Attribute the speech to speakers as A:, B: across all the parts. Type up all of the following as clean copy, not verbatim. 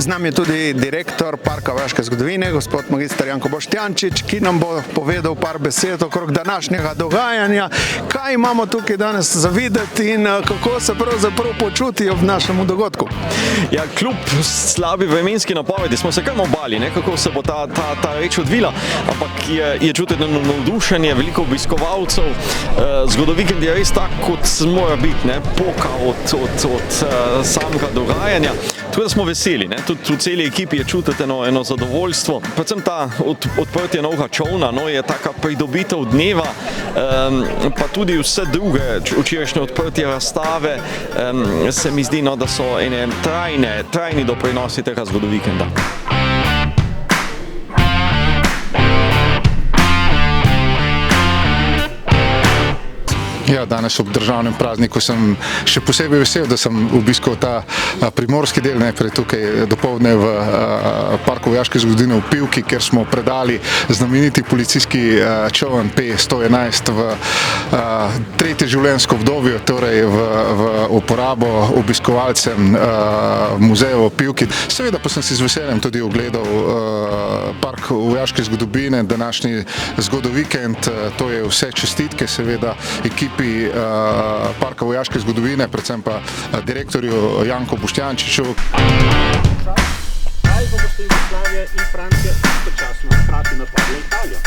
A: Z nami je tudi direktor Parka vojaške zgodovine, gospod magister Janko Boštjančič, ki nam bo povedal par besed okrog današnjega dogajanja, kaj imamo tukaj danes za videti in kako se pravzaprav počutijo v našem dogodku.
B: Ja, kljub slabi vremenski napovedi smo se kar obali, kako se bo ta reč odvila, ampak je čutiti navdušenje, veliko obiskovalcev. Zgodovikend je res tak, kot mora biti, poka od samega dogajanja. Tako da smo veseli, tudi v celi ekipi je čutiti eno zadovoljstvo. Predvsem ta odprtje novega čolna je taka pridobitev dneva, pa tudi vse druge včerajšnje odprtje razstave se mi zdi, da so ene trajni doprinosi tega zgodovikenda.
C: Ja, danes ob državnem prazniku sem še posebej vesel, da sem obiskal ta primorski del, najprej tukaj dopoldne v Parku vojaške zgodovine v Pivki, kjer smo predali znameniti policijski čoln P-111 v tretje življenjsko obdobje, torej v uporabo obiskovalcem muzeja v Pivki. Seveda pa sem si z veseljem tudi ogledal Park vojaške zgodovine, današnji zgodovikend, to je vse čestitke seveda ekipi Parka vojaške zgodovine, predvsem pa direktorju Janku Boštjančiču.
D: Kaj pa boste Jugoslavija in Francija istočasno hkrati napadla Italijo?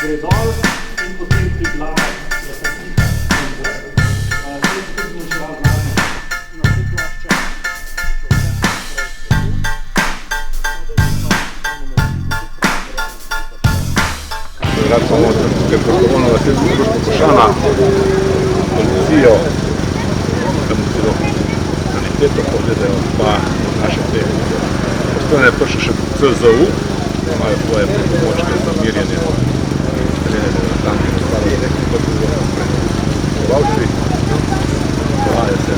D: Gre dol in potem pri glavi je tako. Zdaj se tudi zmanjševal glavi na te plošče.
E: Rad samo tukaj prostovoljno gasilsko društvo Košana, policijo, tam celo saniteto pogledajo, pa naše te postane je prišel še CZU, imajo svoje pripomočke za mirjenje. Tanki ostali kot prebivalci, dogaja se.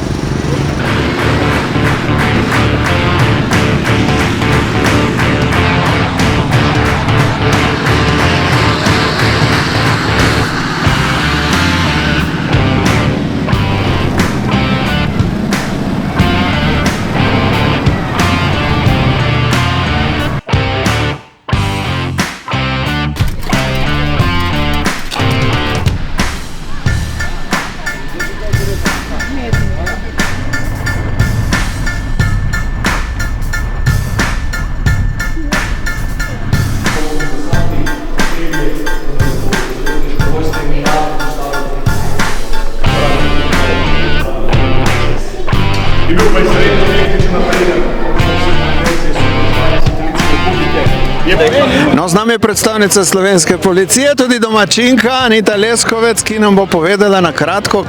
A: No, z nami je predstavnica slovenske policije, tudi domačinka Anita Leskovec, ki nam bo povedala na kratko,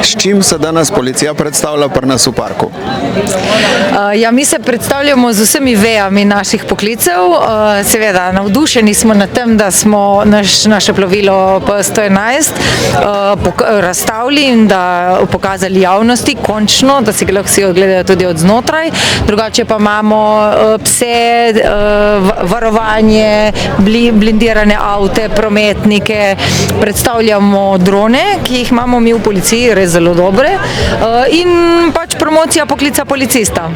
A: s čim se danes policija predstavlja pri nas v parku.
F: Ja, mi se predstavljamo z vsemi vejami naših poklicev. Seveda, navdušeni smo nad tem, da smo naše plovilo P-111 razstavili in da pokazali javnosti, končno, da si ga lahko vsi ogledajo tudi od znotraj. Drugače pa imamo pse, varovanje, blindirane avte, prometnike, predstavljamo drone, ki jih imamo mi v policiji, res zelo dobre, in pač promocija poklica policista.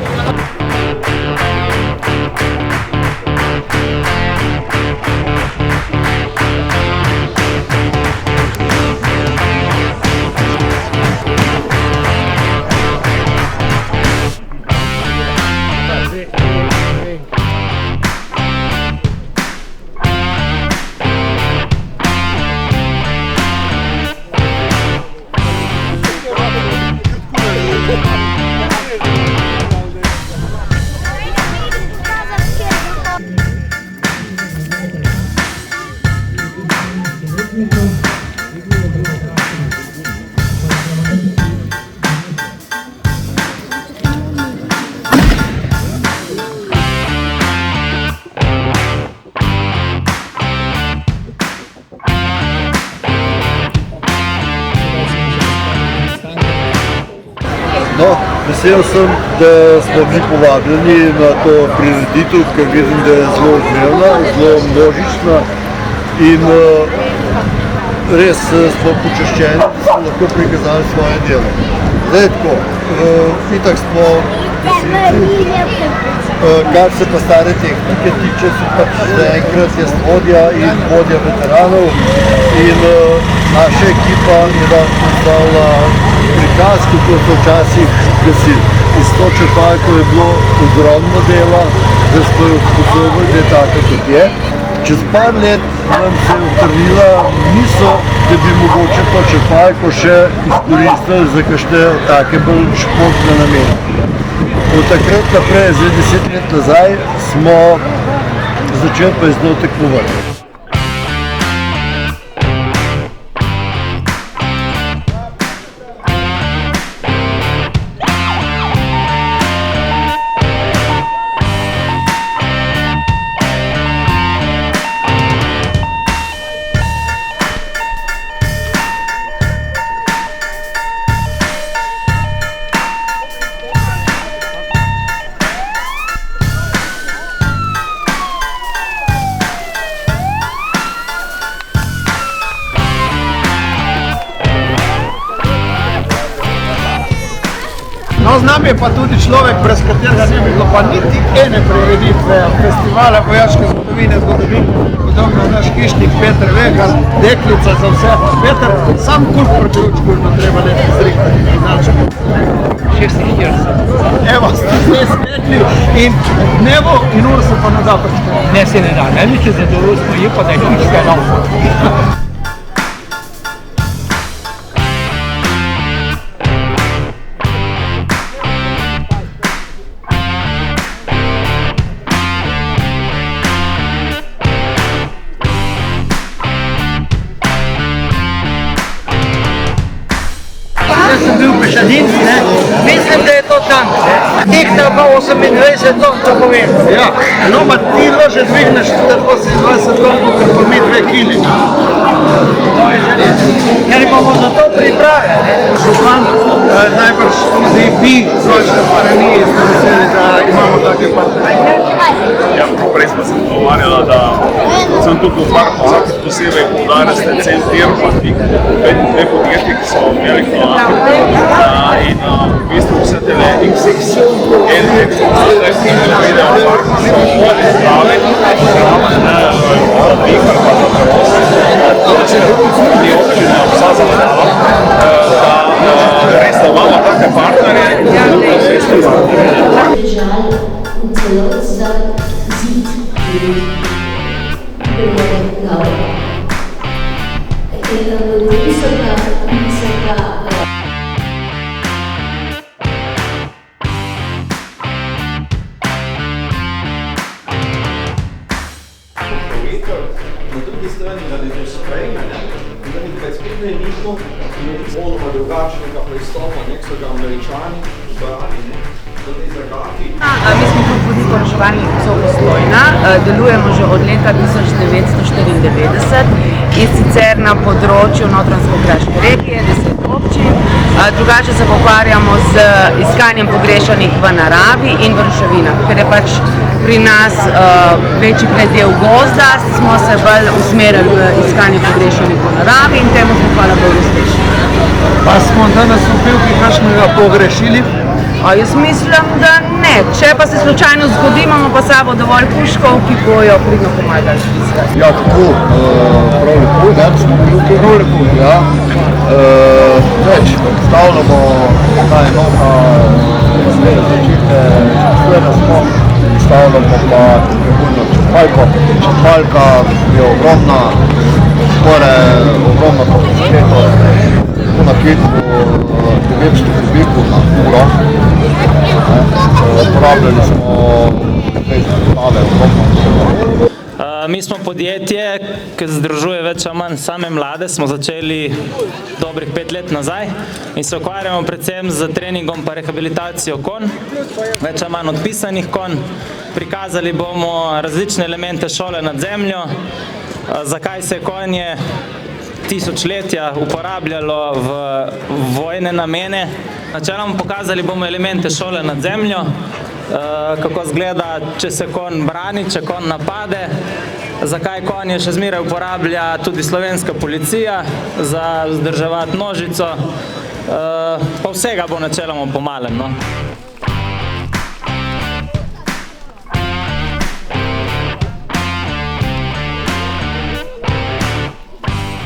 G: No, vesel sem, da smo bili povabljeni na to prireditev, ker vidim, da je zelo odmevna, zelo množična in res smo počaščeni, da smo lahko prikazali svoje delo. Zdaj tako, itak smo kar se pa stare tehnike tiče, so pač zaenkrat jaz vodja veteranov in naša ekipa je danes predstavila prikaz, kako so včasih gasili. Iz to črpalko je bilo ogromno dela, da smo jo sposobili, da je taka, kot je. Čez par let nam se je utrnila misel, da bi mogoče to črpalko še izkoristili za kakšne take bolj športne namene. Od takrat naprej, zdaj 10 let nazaj, smo začeli pa zelo tekmovati.
A: No, z nami je pa tudi človek, brez katerega ne bi bilo pa niti ene prireditve festivala vojaške zgodovine, podobno naš hišnik Peter Vegar, deklica za vse. Peter, sam kulk proti učkurno treba nekaj zrihtati, znači.
H: 46.
A: Evo, ste zdaj stekli in dnevo in ur se pa ne da prečkati.
H: Ne se ne da, najveće zadovoljstvo je pa da je tudi sve novo.
A: Jaz sem bil pešadin, mislim, da je to tank. Tehta pa 28 ton, to povem. Ja, no, pa ti lože dvigneš 28 ton, ker pa mi 2 kili. To je že res. Ker bomo za to pripravili. Župan, najbrž tudi vi, Zojčka Paraniji, ste veseli, da imamo take partnerje.
E: Ja, prej smo se pogovarjala, da sem tukaj v parku vsaki posebej poudaril ste cel tir, pa tih 2 podjetij, ki so imeli hvala. In v bistvu vse tele XX, NX, in video park so bolj zdrave, vihar pa za prevoz, da se tudi občine vsa zavedala, da res da imamo take partnerje, da se isto
I: Žal v celoti za zid glave.
B: Na drugi strani, da ne to sprejme, da nekaj spet ne niko in popolnoma drugačnega pristopa, nek so ga Američani brali, da te zagati.
J: Mi smo kot vodstvo reševalnih psov Postojna, delujemo že od leta 1994 in sicer na področju Notranjsko-Kraške regije, 10 občin. Drugače se ukvarjamo z iskanjem pogrešanih v naravi in v ruševinah, ker je pač pri nas večji predel gozda, smo se bolj usmerili v iskanje pogrešanih v naravi in temu smo hvala bolj uspešni.
A: Pa smo danes v Pivki kakšnega pogrešili?
J: Jaz mislim, da ne. Če pa se slučajno zgodi, imamo pa sabo dovolj puškov, ki bojo pridno pomagali iskati.
G: Ja, tako, prav lepo, ne, smo tukaj prav lepo, ja. Več, predstavljamo ta enota srednje začetne, srednje smo, predstavljamo pa prebudno črpalko. Črpalka je ogromna, skoraj ogromna kapaciteto, na kitku 900 kubikov na uro. Uporabljali smo te stale ogromno.
K: Mi smo podjetje, ki združuje več ali manj same mlade, smo začeli dobrih 5 let nazaj in se ukvarjamo predvsem z treningom pa rehabilitacijo konj, več ali manj odpisanih konj. Prikazali bomo različne elemente šole nad zemljo, zakaj se je konje tisočletja uporabljalo v vojne namene Načeloma pokazali bomo elemente šole nad zemljo, kako izgleda, če se konj brani, če konj napade, zakaj konje še zmeraj uporablja tudi slovenska policija za vzdrževati nožico, pa vsega bo načeloma po malem, no.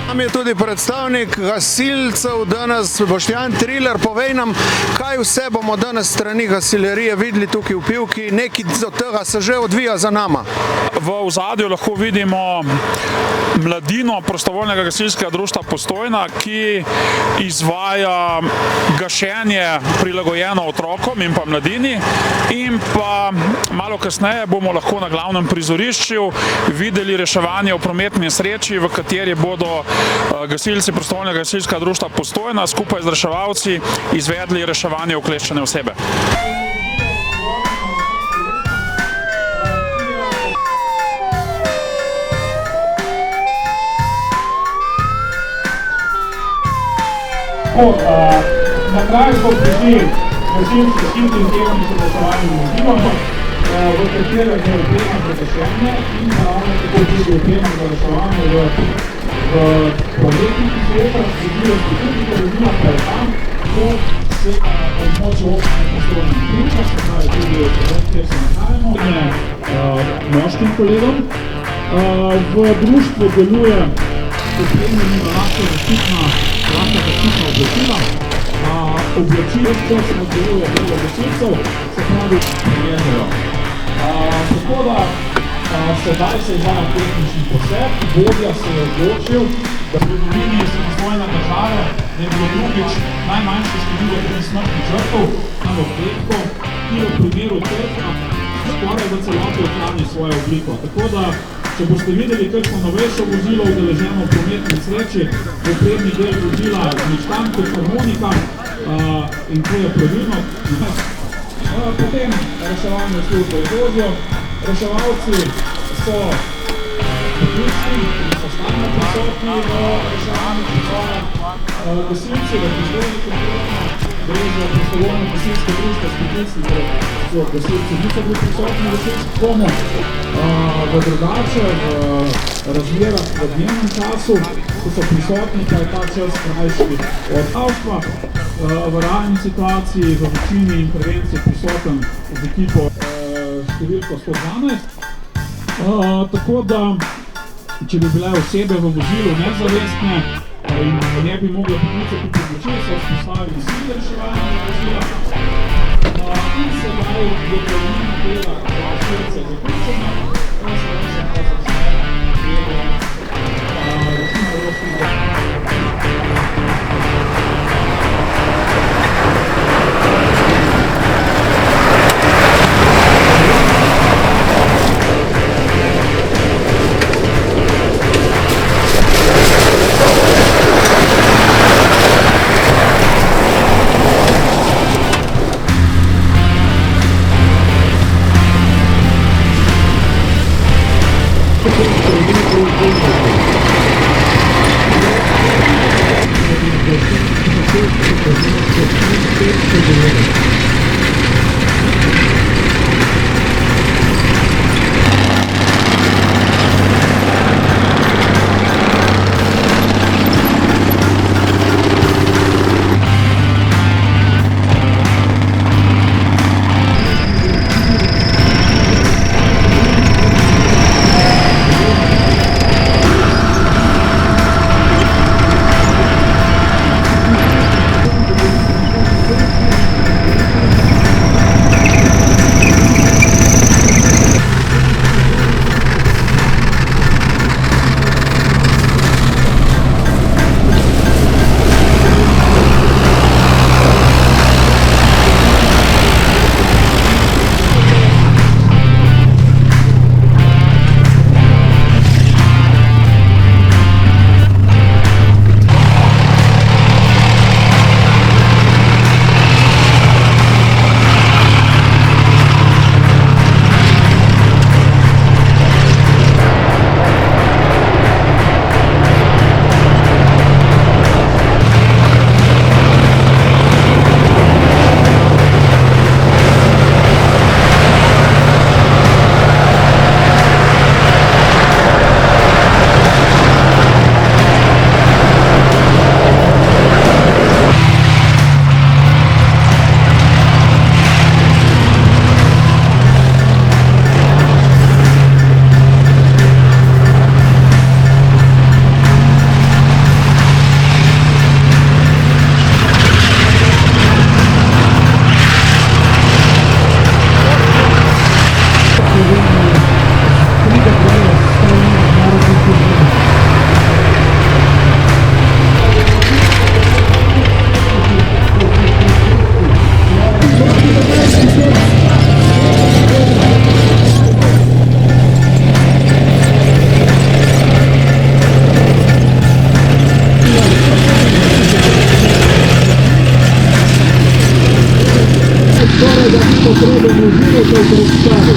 A: Tam je tudi predstavnik gasilcev danes, Boštjan Triler. Povej nam, kaj vse bomo danes strani gasilerije videli tukaj v Pivki, nekaj od tega se že odvija za nama.
L: V ozadju lahko vidimo mladino prostovoljnega gasilskega društva Postojna, ki izvaja gašenje prilagojeno otrokom in pa mladini, in pa malo kasneje bomo lahko na glavnem prizorišču videli reševanje v prometni nesreči, v kateri bodo gasilci prostovoljnega gasilskega društva Postojna skupaj z reševalci izvedli reševanje ukleščene osebe.
D: Na kraju so prišli gasilci s intenzivnim sodelovanjem vozilom, v katerem je oprema za gašenje in ravno tako tudi oprema za reševanje v prometnih nesrečah, vozilo specifika vozila pa je tam, ko se območje občine Postojna Pivka, se pravi tudi kjer se nahajamo, moškim kolegom. V društvu deluje opremljena lahko zaščitna oblačila. Oblačila, ko se deluje delo gasilcev, se pravi priježejo. Tako da sedaj se izvaja tehnični poseg, vodja se je odločil, da v zgodovini samostojne države ne bilo drugič najmanjše število smrtnih žrtev na Petko, ki v primeru Trka skoraj v celoti ohrani svojo obliko. Tako da, če boste videli kakšno novejše vozilo udeleženo v prometni nesreči, v prednji del vozila zmečkan kot harmonika, in to je pravilno. Potem reševalne službe vozijo. Reševalci so poklicni in so stalno prisotni v reševanju pripravah. Gasilci v Postojni konkretno gre za prostovoljno gasilsko društvo s poklicnimi, so gasilci niso bili prisotni v gasilskem domu. V drugače, v razmerah v dnevnem času, ko so prisotni, pa je ta čas krajši od avstva. V realni situaciji, v večini intervencij prisoten z ekipo številko 112. Tako da, če bi bile osebe v vozilu nezavestne in ne bi mogle poklicati pomoči, so vzpostavili sile reševanja vozila. In sedaj je polnina dela gasilcev zaključena, in sedaj se pa začne delo računovodskega. potrebe novincev predstavi.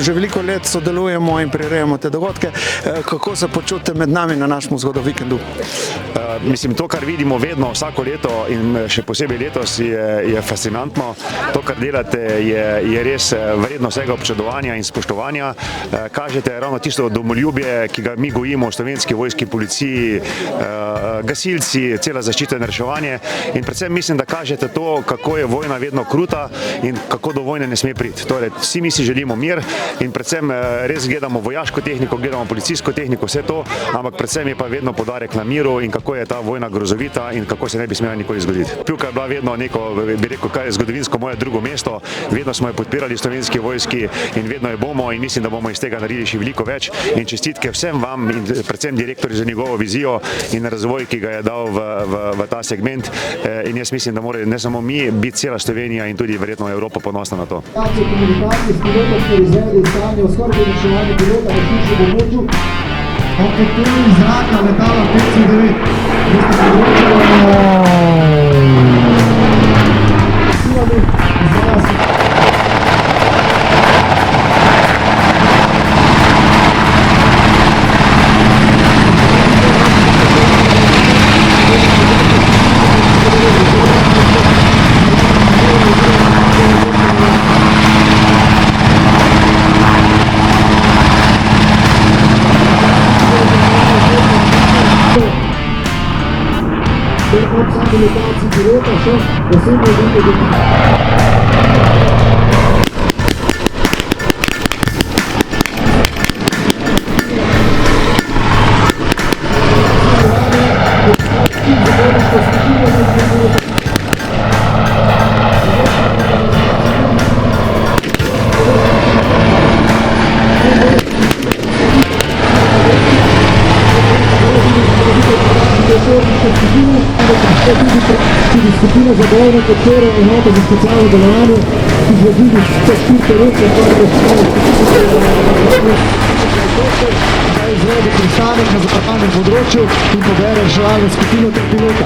A: Že veliko let sodelujemo in prirejamo te dogodke. Kako se počutite med nami na našem zgodovikendu?
M: Mislim, to, kar vidimo vedno, vsako leto in še posebej letos, je fascinantno. To, kar delate, je res vredno vsega občudovanja in spoštovanja. Kažete ravno tisto domoljubje, ki ga mi gojimo v Slovenski vojski, policiji, gasilci, cela zaščita in reševanje. In predvsem mislim, da kažete to, kako je vojna vedno kruta in kako do vojne ne sme priti. Torej, vsi mi si želimo mir in predvsem res gledamo vojaško tehniko, gledamo policijsko tehniko, vse to, ampak predvsem je pa vedno poudarek na miru in kako je ta vojna grozovita in kako se ne bi smela nikoli zgoditi. Pivka je bila vedno neko, bi rekel, kar je zgodovinsko moje drugo mesto, vedno smo jo podpirali v Slovenski vojski in vedno jo bomo in mislim, da bomo iz tega naredili še veliko več in čestitke vsem vam in predvsem direktorju za njegovo vizijo in razvoj, ki ga je dal v ta segment in jaz mislim, da mora ne samo mi, biti cela Slovenija in tudi verjetno Evropa ponosna na to.
D: Izvedli stanje v skorbi reševanja pilota na širšem območju, o kontroli zraka letala 509. Ob stabilizaciji pilota še posebno tudi skupina za bojno podporo enota za specialno delovanje, ki vodi vse štirte roke, da izvede pristanek na zaprpanem področju in pobere reševalno skupino ter pilota.